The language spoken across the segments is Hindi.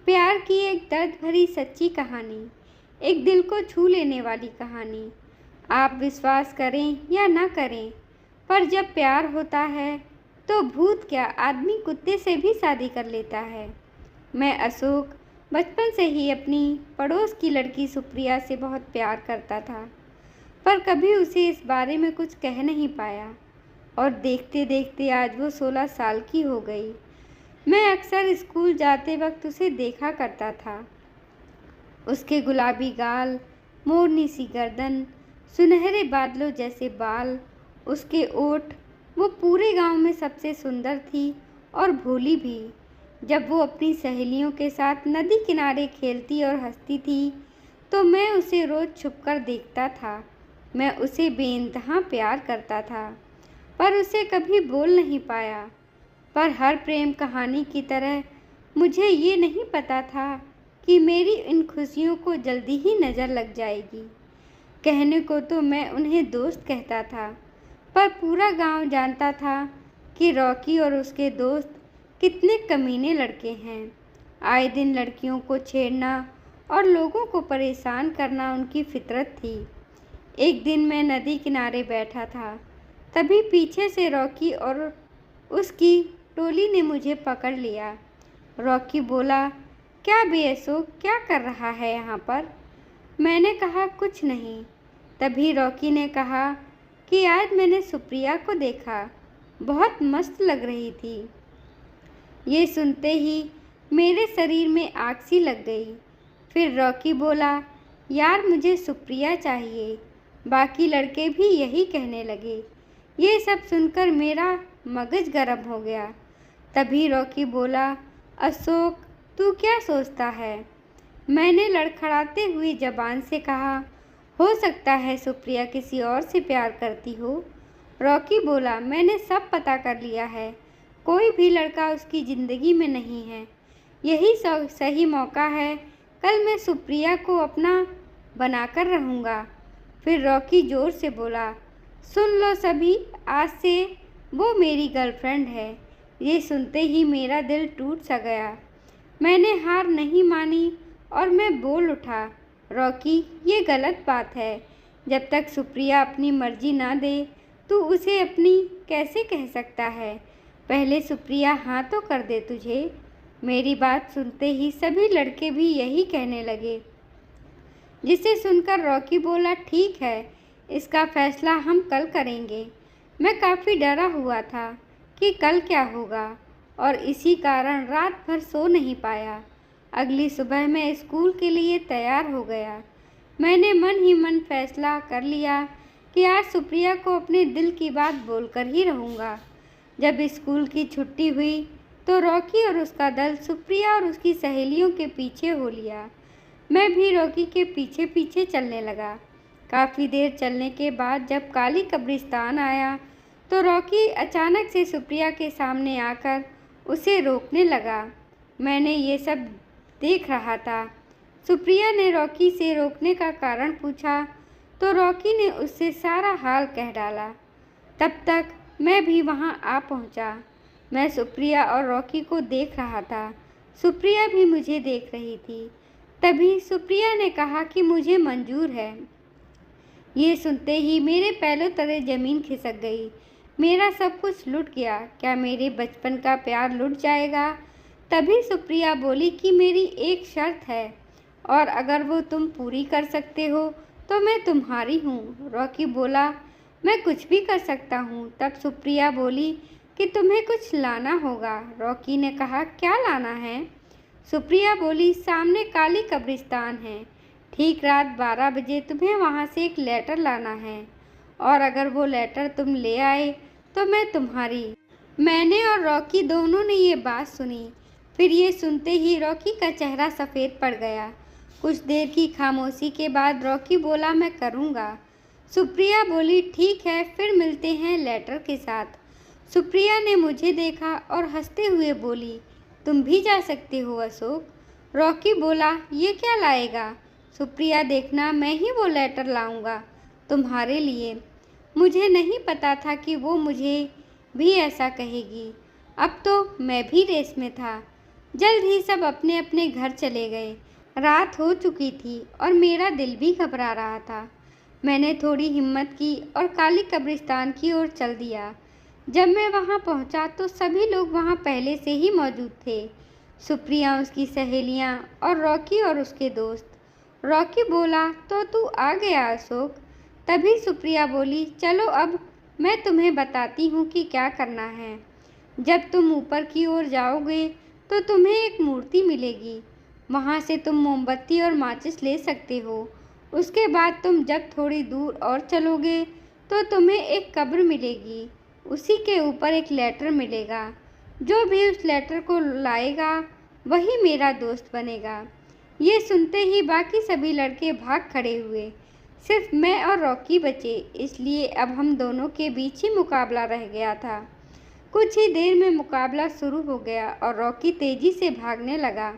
प्यार की एक दर्द भरी सच्ची कहानी, एक दिल को छू लेने वाली कहानी। आप विश्वास करें या ना करें, पर जब प्यार होता है तो भूत क्या, आदमी कुत्ते से भी शादी कर लेता है। मैं अशोक बचपन से ही अपनी पड़ोस की लड़की सुप्रिया से बहुत प्यार करता था, पर कभी उसे इस बारे में कुछ कह नहीं पाया। और देखते देखते आज वो 16 साल की हो गई। मैं अक्सर स्कूल जाते वक्त उसे देखा करता था। उसके गुलाबी गाल, मोरनी सी गर्दन, सुनहरे बादलों जैसे बाल, उसके ओठ, वो पूरे गांव में सबसे सुंदर थी और भोली भी। जब वो अपनी सहेलियों के साथ नदी किनारे खेलती और हंसती थी, तो मैं उसे रोज छुपकर देखता था। मैं उसे बेइंतहा प्यार करता था, पर उसे कभी बोल नहीं पाया। पर हर प्रेम कहानी की तरह मुझे ये नहीं पता था कि मेरी इन खुशियों को जल्दी ही नज़र लग जाएगी। कहने को तो मैं उन्हें दोस्त कहता था, पर पूरा गांव जानता था कि रॉकी और उसके दोस्त कितने कमीने लड़के हैं। आए दिन लड़कियों को छेड़ना और लोगों को परेशान करना उनकी फितरत थी। एक दिन मैं नदी किनारे बैठा था, तभी पीछे से रॉकी और उसकी टोली ने मुझे पकड़ लिया। रॉकी बोला, क्या अशोक, क्या कर रहा है यहाँ पर? मैंने कहा, कुछ नहीं। तभी रॉकी ने कहा कि आज मैंने सुप्रिया को देखा, बहुत मस्त लग रही थी। ये सुनते ही मेरे शरीर में आग सी लग गई। फिर रॉकी बोला, यार मुझे सुप्रिया चाहिए। बाकी लड़के भी यही कहने लगे। ये सब सुनकर मेरा मगज गर्म हो गया। तभी रॉकी बोला, अशोक तू क्या सोचता है? मैंने लड़खड़ाते हुई जबान से कहा, हो सकता है सुप्रिया किसी और से प्यार करती हो। रॉकी बोला, मैंने सब पता कर लिया है, कोई भी लड़का उसकी ज़िंदगी में नहीं है। यही सही मौका है, कल मैं सुप्रिया को अपना बनाकर रहूँगा। फिर रॉकी ज़ोर से बोला, सुन लो सभी, आज से वो मेरी गर्लफ्रेंड है। ये सुनते ही मेरा दिल टूट सा गया। मैंने हार नहीं मानी और मैं बोल उठा, रॉकी ये गलत बात है। जब तक सुप्रिया अपनी मर्जी ना दे तू उसे अपनी कैसे कह सकता है? पहले सुप्रिया हाँ तो कर दे तुझे। मेरी बात सुनते ही सभी लड़के भी यही कहने लगे, जिसे सुनकर रॉकी बोला, ठीक है, इसका फैसला हम कल करेंगे। मैं काफ़ी डरा हुआ था कि कल क्या होगा, और इसी कारण रात भर सो नहीं पाया। अगली सुबह मैं स्कूल के लिए तैयार हो गया। मैंने मन ही मन फैसला कर लिया कि आज सुप्रिया को अपने दिल की बात बोलकर ही रहूँगा। जब स्कूल की छुट्टी हुई तो रॉकी और उसका दल सुप्रिया और उसकी सहेलियों के पीछे हो लिया। मैं भी रॉकी के पीछे पीछे चलने लगा। काफ़ी देर चलने के बाद जब काली कब्रिस्तान आया तो रॉकी अचानक से सुप्रिया के सामने आकर उसे रोकने लगा। मैंने ये सब देख रहा था। सुप्रिया ने रॉकी से रोकने का कारण पूछा तो रॉकी ने उससे सारा हाल कह डाला। तब तक मैं भी वहां आ पहुंचा। मैं सुप्रिया और रॉकी को देख रहा था। सुप्रिया भी मुझे देख रही थी। तभी सुप्रिया ने कहा कि मुझे मंजूर है। ये सुनते ही मेरे पैरों तले ज़मीन खिसक गई। मेरा सब कुछ लुट गया। क्या मेरे बचपन का प्यार लुट जाएगा? तभी सुप्रिया बोली कि मेरी एक शर्त है, और अगर वो तुम पूरी कर सकते हो तो मैं तुम्हारी हूँ। रॉकी बोला, मैं कुछ भी कर सकता हूँ। तब सुप्रिया बोली कि तुम्हें कुछ लाना होगा। रॉकी ने कहा, क्या लाना है? सुप्रिया बोली, सामने काली कब्रिस्तान है, ठीक रात 12 बजे तुम्हें वहाँ से एक लेटर लाना है, और अगर वो लेटर तुम ले आए तो मैं तुम्हारी। मैंने और रॉकी दोनों ने ये बात सुनी। फिर ये सुनते ही रॉकी का चेहरा सफ़ेद पड़ गया। कुछ देर की खामोशी के बाद रॉकी बोला, मैं करूँगा। सुप्रिया बोली, ठीक है, फिर मिलते हैं लेटर के साथ। सुप्रिया ने मुझे देखा और हंसते हुए बोली, तुम भी जा सकते हो अशोक। रॉकी बोला, ये क्या लाएगा? सुप्रिया, देखना, मैं ही वो लेटर लाऊंगा तुम्हारे लिए। मुझे नहीं पता था कि वो मुझे भी ऐसा कहेगी। अब तो मैं भी रेस में था। जल्द ही सब अपने अपने घर चले गए। रात हो चुकी थी और मेरा दिल भी घबरा रहा था। मैंने थोड़ी हिम्मत की और काली कब्रिस्तान की ओर चल दिया। जब मैं वहां पहुंचा तो सभी लोग वहां पहले से ही मौजूद थे। सुप्रिया, उसकी सहेलियां और रॉकी और उसके दोस्त। रॉकी बोला, तो तू आ गया अशोक। तभी सुप्रिया बोली, चलो अब मैं तुम्हें बताती हूँ कि क्या करना है। जब तुम ऊपर की ओर जाओगे तो तुम्हें एक मूर्ति मिलेगी। वहाँ से तुम मोमबत्ती और माचिस ले सकते हो। उसके बाद तुम जब थोड़ी दूर और चलोगे तो तुम्हें एक कब्र मिलेगी। उसी के ऊपर एक लेटर मिलेगा। जो भी उस लेटर को लाएगा वही मेरा दोस्त बनेगा। ये सुनते ही बाकी सभी लड़के भाग खड़े हुए। सिर्फ मैं और रॉकी बचे, इसलिए अब हम दोनों के बीच ही मुकाबला रह गया था। कुछ ही देर में मुकाबला शुरू हो गया और रॉकी तेजी से भागने लगा।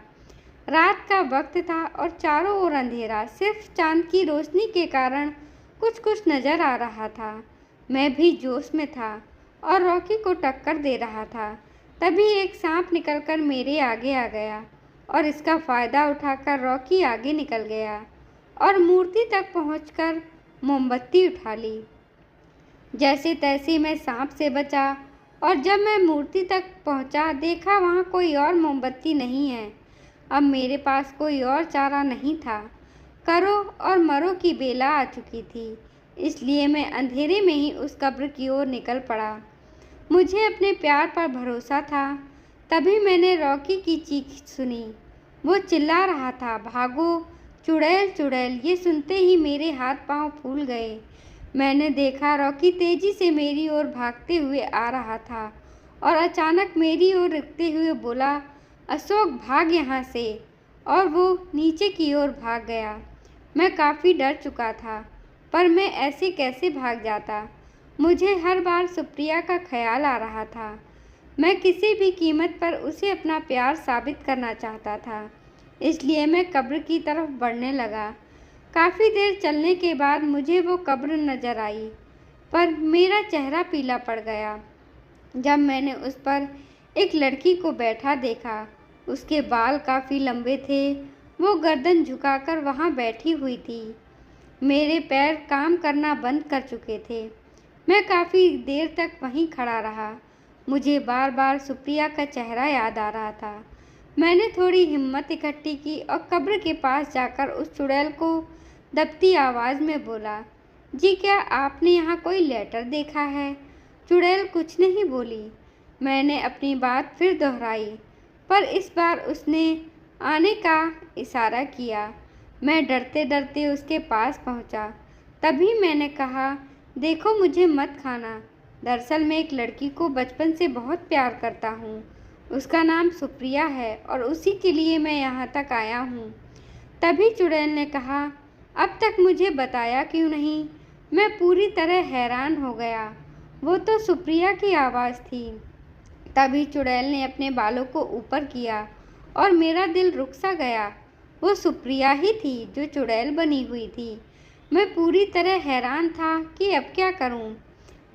रात का वक्त था और चारों ओर अंधेरा, सिर्फ चांद की रोशनी के कारण कुछ कुछ नजर आ रहा था। मैं भी जोश में था और रॉकी को टक्कर दे रहा था। तभी एक सांप निकलकर मेरे आगे आ गया और इसका फायदा उठाकर रॉकी आगे निकल गया और मूर्ति तक पहुंचकर मोमबत्ती उठा ली। जैसे तैसे मैं सांप से बचा और जब मैं मूर्ति तक पहुंचा देखा वहां कोई और मोमबत्ती नहीं है। अब मेरे पास कोई और चारा नहीं था। करो और मरो की बेला आ चुकी थी, इसलिए मैं अंधेरे में ही उस कब्र की ओर निकल पड़ा। मुझे अपने प्यार पर भरोसा था। तभी मैंने रॉकी की चीख सुनी। वो चिल्ला रहा था, भागो चुड़ैल चुड़ैल। ये सुनते ही मेरे हाथ पांव फूल गए। मैंने देखा रॉकी तेजी से मेरी ओर भागते हुए आ रहा था और अचानक मेरी ओर रुकते हुए बोला, अशोक भाग यहाँ से। और वो नीचे की ओर भाग गया। मैं काफ़ी डर चुका था, पर मैं ऐसे कैसे भाग जाता। मुझे हर बार सुप्रिया का ख्याल आ रहा था। मैं किसी भी कीमत पर उसे अपना प्यार साबित करना चाहता था, इसलिए मैं कब्र की तरफ बढ़ने लगा। काफ़ी देर चलने के बाद मुझे वो कब्र नजर आई, पर मेरा चेहरा पीला पड़ गया जब मैंने उस पर एक लड़की को बैठा देखा। उसके बाल काफ़ी लंबे थे। वो गर्दन झुकाकर वहाँ बैठी हुई थी। मेरे पैर काम करना बंद कर चुके थे। मैं काफ़ी देर तक वहीं खड़ा रहा। मुझे बार बार सुप्रिया का चेहरा याद आ रहा था। मैंने थोड़ी हिम्मत इकट्ठी की और कब्र के पास जाकर उस चुड़ैल को दबती आवाज़ में बोला, जी क्या आपने यहाँ कोई लेटर देखा है? चुड़ैल कुछ नहीं बोली। मैंने अपनी बात फिर दोहराई, पर इस बार उसने आने का इशारा किया। मैं डरते डरते उसके पास पहुँचा। तभी मैंने कहा, देखो मुझे मत खाना। दरअसल मैं एक लड़की को बचपन से बहुत प्यार करता हूँ। उसका नाम सुप्रिया है और उसी के लिए मैं यहाँ तक आया हूँ। तभी चुड़ैल ने कहा, अब तक मुझे बताया क्यों नहीं? मैं पूरी तरह हैरान हो गया। वो तो सुप्रिया की आवाज़ थी। तभी चुड़ैल ने अपने बालों को ऊपर किया और मेरा दिल रुक सा गया। वो सुप्रिया ही थी जो चुड़ैल बनी हुई थी। मैं पूरी तरह हैरान था कि अब क्या करूं।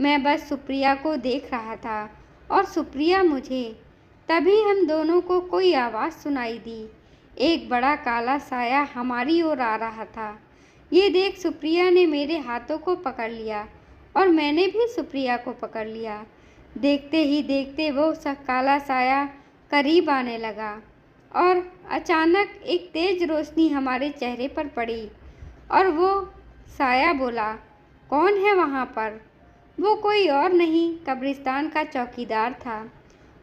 मैं बस सुप्रिया को देख रहा था और सुप्रिया मुझे। तभी हम दोनों को कोई आवाज़ सुनाई दी। एक बड़ा काला साया हमारी ओर आ रहा था। ये देख सुप्रिया ने मेरे हाथों को पकड़ लिया और मैंने भी सुप्रिया को पकड़ लिया। देखते ही देखते वो काला साया करीब आने लगा और अचानक एक तेज रोशनी हमारे चेहरे पर पड़ी और वो साया बोला, कौन है वहाँ पर? वो कोई और नहीं, कब्रिस्तान का चौकीदार था।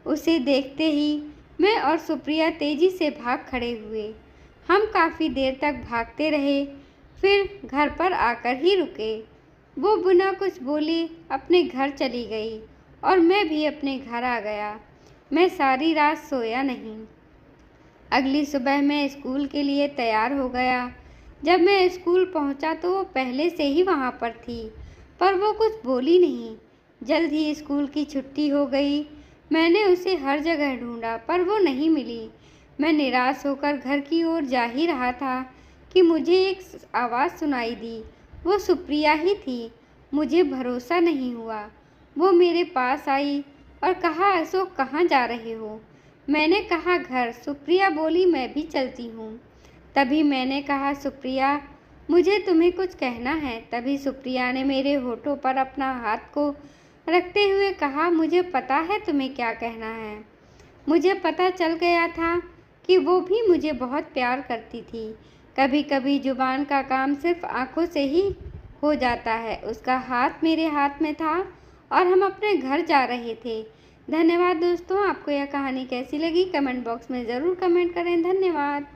उसे देखते ही मैं और सुप्रिया तेजी से भाग खड़े हुए। हम काफ़ी देर तक भागते रहे, फिर घर पर आकर ही रुके। वो बिना कुछ बोले अपने घर चली गई और मैं भी अपने घर आ गया। मैं सारी रात सोया नहीं। अगली सुबह मैं स्कूल के लिए तैयार हो गया। जब मैं स्कूल पहुंचा तो वो पहले से ही वहां पर थी, पर वो कुछ बोली नहीं। जल्द ही स्कूल की छुट्टी हो गई। मैंने उसे हर जगह ढूंढा, पर वो नहीं मिली। मैं निराश होकर घर की ओर जा ही रहा था कि मुझे एक आवाज़ सुनाई दी। वो सुप्रिया ही थी। मुझे भरोसा नहीं हुआ। वो मेरे पास आई और कहा, अशोक कहाँ जा रहे हो? मैंने कहा घर। सुप्रिया बोली मैं भी चलती हूँ। तभी मैंने कहा सुप्रिया, मुझे तुम्हें कुछ कहना है। तभी सुप्रिया ने मेरे होठों पर अपना हाथ को रखते हुए कहा, मुझे पता है तुम्हें क्या कहना है। मुझे पता चल गया था कि वो भी मुझे बहुत प्यार करती थी। कभी कभी जुबान का काम सिर्फ आंखों से ही हो जाता है। उसका हाथ मेरे हाथ में था और हम अपने घर जा रहे थे। धन्यवाद दोस्तों। आपको यह कहानी कैसी लगी कमेंट बॉक्स में ज़रूर कमेंट करें। धन्यवाद।